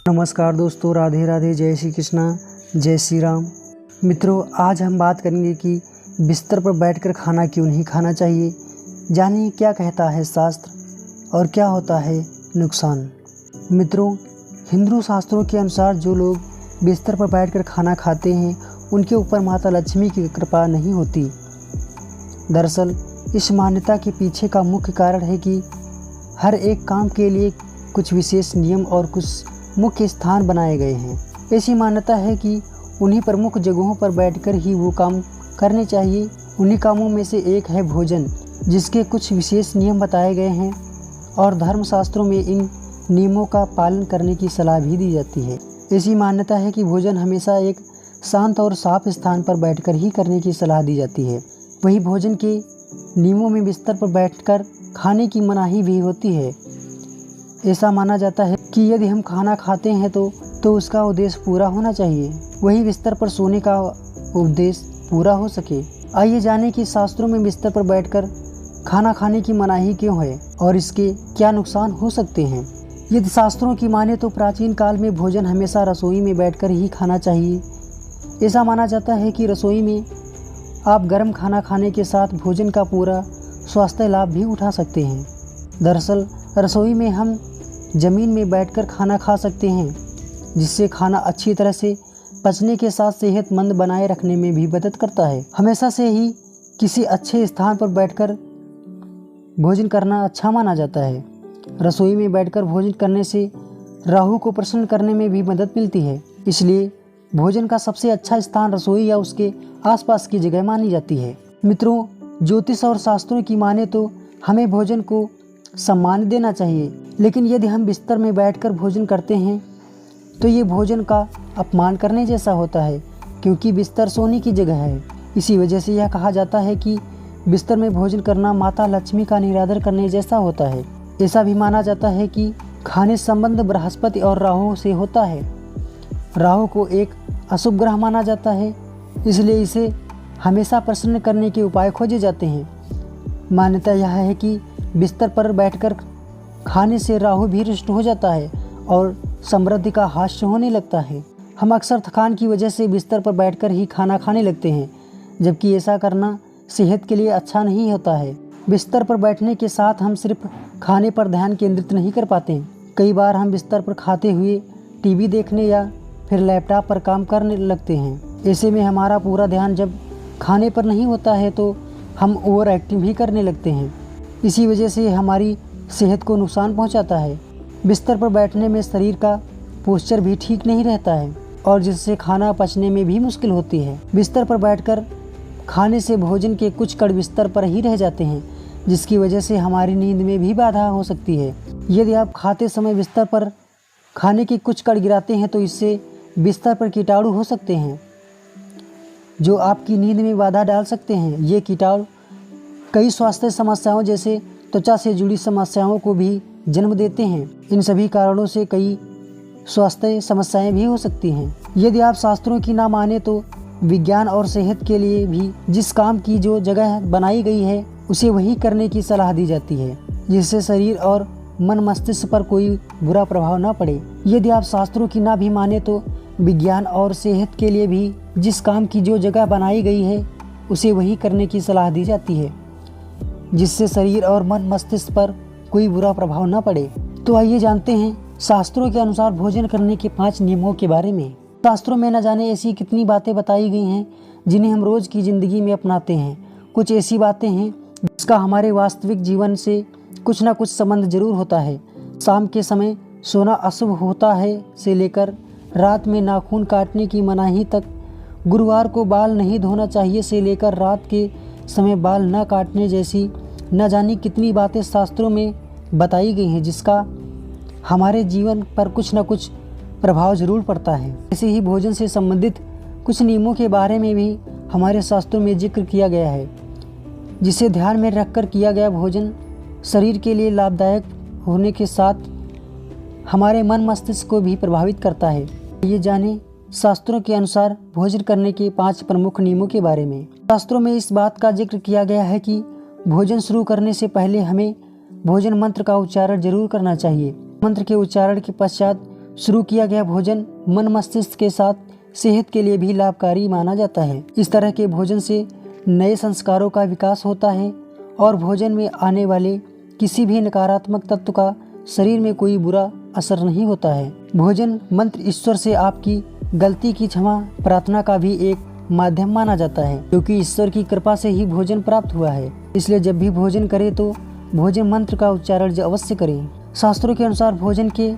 नमस्कार दोस्तों, राधे राधे, जय श्री कृष्णा, जय श्री राम। मित्रों, आज हम बात करेंगे कि बिस्तर पर बैठकर खाना क्यों नहीं खाना चाहिए। जानिए क्या कहता है शास्त्र और क्या होता है नुकसान। मित्रों, हिंदू शास्त्रों के अनुसार जो लोग बिस्तर पर बैठकर खाना खाते हैं उनके ऊपर माता लक्ष्मी की कृपा नहीं होती। दरअसल इस मान्यता के पीछे का मुख्य कारण है कि हर एक काम के लिए कुछ विशेष नियम और कुछ मुख्य स्थान बनाए गए हैं। ऐसी मान्यता है कि उन्हीं प्रमुख जगहों पर बैठकर ही वो काम करने चाहिए। उन्हीं कामों में से एक है भोजन, जिसके कुछ विशेष नियम बताए गए हैं और धर्मशास्त्रों में इन नियमों का पालन करने की सलाह भी दी जाती है। ऐसी मान्यता है कि भोजन हमेशा एक शांत और साफ स्थान पर बैठकर ही करने की सलाह दी जाती है। वहीं भोजन के नियमों में बिस्तर पर बैठकर खाने की मनाही भी होती है। ऐसा माना जाता है कि यदि हम खाना खाते हैं तो उसका उद्देश्य पूरा होना चाहिए, वही बिस्तर पर सोने का उद्देश्य पूरा हो सके। आइए जानें कि शास्त्रों में बिस्तर पर बैठकर खाना खाने की मनाही क्यों है और इसके क्या नुकसान हो सकते हैं। यदि शास्त्रों की माने तो प्राचीन काल में भोजन हमेशा रसोई में बैठकर ही खाना चाहिए। ऐसा माना जाता है कि रसोई में आप गर्म खाना खाने के साथ भोजन का पूरा स्वास्थ्य लाभ भी उठा सकते हैं। दरअसल रसोई में हम ज़मीन में बैठकर खाना खा सकते हैं, जिससे खाना अच्छी तरह से पचने के साथ सेहतमंद बनाए रखने में भी मदद करता है। हमेशा से ही किसी अच्छे स्थान पर बैठकर भोजन करना अच्छा माना जाता है। रसोई में बैठकर भोजन करने से राहु को प्रसन्न करने में भी मदद मिलती है। इसलिए भोजन का सबसे अच्छा स्थान रसोई या उसके आसपास की जगह मानी जाती है। मित्रों, ज्योतिष और शास्त्रों की माने तो हमें भोजन को सम्मान देना चाहिए, लेकिन यदि हम बिस्तर में बैठकर भोजन करते हैं तो ये भोजन का अपमान करने जैसा होता है, क्योंकि बिस्तर सोने की जगह है। इसी वजह से यह कहा जाता है कि बिस्तर में भोजन करना माता लक्ष्मी का निरादर करने जैसा होता है। ऐसा भी माना जाता है कि खाने संबंध बृहस्पति और राहु से होता है। राहु को एक अशुभ ग्रह माना जाता है, इसलिए इसे हमेशा प्रसन्न करने के उपाय खोजे जाते हैं। मान्यता यह है कि बिस्तर पर बैठकर खाने से राहु भी रुष्ट हो जाता है और समृद्धि का हास्य होने लगता है। हम अक्सर थकान की वजह से बिस्तर पर बैठकर ही खाना खाने लगते हैं, जबकि ऐसा करना सेहत के लिए अच्छा नहीं होता है। बिस्तर पर बैठने के साथ हम सिर्फ खाने पर ध्यान केंद्रित नहीं कर पाते। कई बार हम बिस्तर पर खाते हुए टीवी देखने या फिर लैपटॉप पर काम करने लगते हैं। ऐसे में हमारा पूरा ध्यान जब खाने पर नहीं होता है तो हम ओवर एक्टिंग भी करने लगते हैं। इसी वजह से हमारी सेहत को नुकसान पहुंचाता है। बिस्तर पर बैठने में शरीर का पोस्चर भी ठीक नहीं रहता है और जिससे खाना पचने में भी मुश्किल होती है। बिस्तर पर बैठकर खाने से भोजन के कुछ कण बिस्तर पर ही रह जाते हैं, जिसकी वजह से हमारी नींद में भी बाधा हो सकती है। यदि आप खाते समय बिस्तर पर खाने के कुछ कण गिराते हैं तो इससे बिस्तर पर कीटाणु हो सकते हैं, जो आपकी नींद में बाधा डाल सकते हैं। ये कीटाणु कई स्वास्थ्य समस्याओं जैसे त्वचा से जुड़ी समस्याओं को भी जन्म देते हैं। इन सभी कारणों से कई स्वास्थ्य समस्याएं भी हो सकती हैं। यदि आप शास्त्रों की ना माने तो विज्ञान और सेहत के लिए भी जिस काम की जो जगह बनाई गई है उसे वही करने की सलाह दी जाती है, जिससे शरीर और मन मस्तिष्क पर कोई बुरा प्रभाव ना पड़े। यदि आप शास्त्रों की ना भी माने तो विज्ञान और सेहत के लिए भी जिस काम की जो जगह बनाई गई है उसे वही करने की सलाह दी जाती है, जिससे शरीर और मन मस्तिष्क पर कोई बुरा प्रभाव न पड़े। तो आइए जानते हैं शास्त्रों के अनुसार भोजन करने के 5 नियमों के बारे में। शास्त्रों में न जाने ऐसी कितनी बातें बताई गई हैं जिन्हें हम रोज़ की ज़िंदगी में अपनाते हैं। कुछ ऐसी बातें हैं जिसका हमारे वास्तविक जीवन से कुछ ना कुछ संबंध जरूर होता है। शाम के समय सोना अशुभ होता है से लेकर रात में नाखून काटने की मनाही तक, गुरुवार को बाल नहीं धोना चाहिए से लेकर रात के समय बाल न काटने जैसी न जाने कितनी बातें शास्त्रों में बताई गई हैं, जिसका हमारे जीवन पर कुछ न कुछ प्रभाव जरूर पड़ता है। ऐसे ही भोजन से संबंधित कुछ नियमों के बारे में भी हमारे शास्त्रों में जिक्र किया गया है, जिसे ध्यान में रखकर किया गया भोजन शरीर के लिए लाभदायक होने के साथ हमारे मन मस्तिष्क को भी प्रभावित करता है। ये जाने शास्त्रों के अनुसार भोजन करने के 5 प्रमुख नियमों के बारे में। शास्त्रों में इस बात का जिक्र किया गया है कि भोजन शुरू करने से पहले हमें भोजन मंत्र का उच्चारण जरूर करना चाहिए। मंत्र के उच्चारण के पश्चात शुरू किया गया भोजन मन मस्तिष्क के साथ सेहत के लिए भी लाभकारी माना जाता है। इस तरह के भोजन से नए संस्कारों का विकास होता है और भोजन में आने वाले किसी भी नकारात्मक तत्व का शरीर में कोई बुरा असर नहीं होता है। भोजन मंत्र ईश्वर से आपकी गलती की क्षमा प्रार्थना का भी एक माध्यम माना जाता है, क्योंकि ईश्वर की कृपा से ही भोजन प्राप्त हुआ है। इसलिए जब भी भोजन करें तो भोजन मंत्र का उच्चारण अवश्य करें। शास्त्रों के अनुसार भोजन के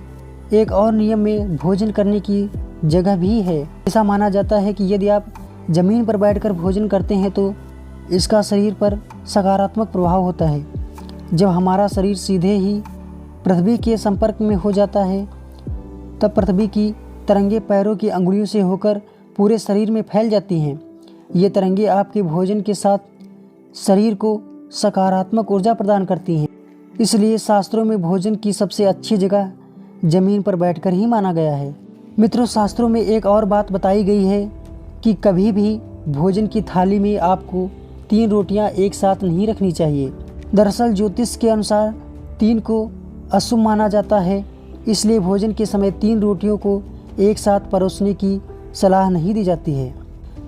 एक और नियम में भोजन करने की जगह भी है। ऐसा माना जाता है कि यदि आप जमीन पर बैठकर भोजन करते हैं तो इसका शरीर पर सकारात्मक प्रभाव होता है। जब हमारा शरीर सीधे ही पृथ्वी के संपर्क में हो जाता है तब पृथ्वी की तरंगे पैरों की अंगुलियों से होकर पूरे शरीर में फैल जाती हैं। ये तरंगे आपके भोजन के साथ शरीर को सकारात्मक ऊर्जा प्रदान करती हैं। इसलिए शास्त्रों में भोजन की सबसे अच्छी जगह जमीन पर बैठकर ही माना गया है। मित्रों, शास्त्रों में एक और बात बताई गई है कि कभी भी भोजन की थाली में आपको 3 रोटियां एक साथ नहीं रखनी चाहिए। दरअसल ज्योतिष के अनुसार 3 को अशुभ माना जाता है, इसलिए भोजन के समय 3 रोटियों को एक साथ परोसने की सलाह नहीं दी जाती है,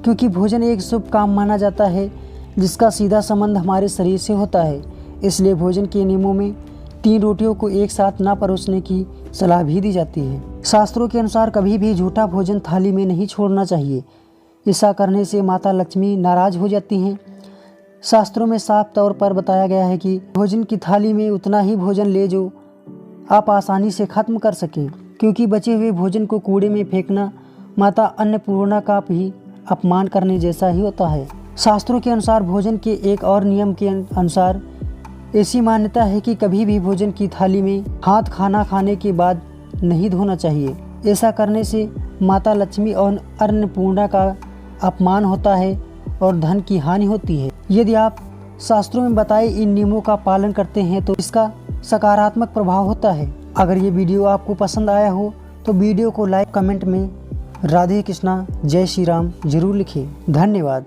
क्योंकि भोजन एक शुभ काम माना जाता है जिसका सीधा संबंध हमारे शरीर से होता है। इसलिए भोजन के नियमों में 3 रोटियों को एक साथ ना परोसने की सलाह भी दी जाती है। शास्त्रों के अनुसार कभी भी झूठा भोजन थाली में नहीं छोड़ना चाहिए। ऐसा करने से माता लक्ष्मी नाराज हो जाती हैं। शास्त्रों में साफ तौर पर बताया गया है कि भोजन की थाली में उतना ही भोजन ले जो आप आसानी से खत्म कर सकें, क्योंकि बचे हुए भोजन को कूड़े में फेंकना माता अन्नपूर्णा का भी अपमान करने जैसा ही होता है। शास्त्रों के अनुसार भोजन के एक और नियम के अनुसार ऐसी मान्यता है कि कभी भी भोजन की थाली में हाथ खाना खाने के बाद नहीं धोना चाहिए। ऐसा करने से माता लक्ष्मी और अन्नपूर्णा का अपमान होता है और धन की हानि होती है। यदि आप शास्त्रों में बताए इन नियमों का पालन करते हैं तो इसका सकारात्मक प्रभाव होता है। अगर ये वीडियो आपको पसंद आया हो तो वीडियो को लाइक, कमेंट में राधे कृष्णा, जय श्री राम जरूर लिखें। धन्यवाद।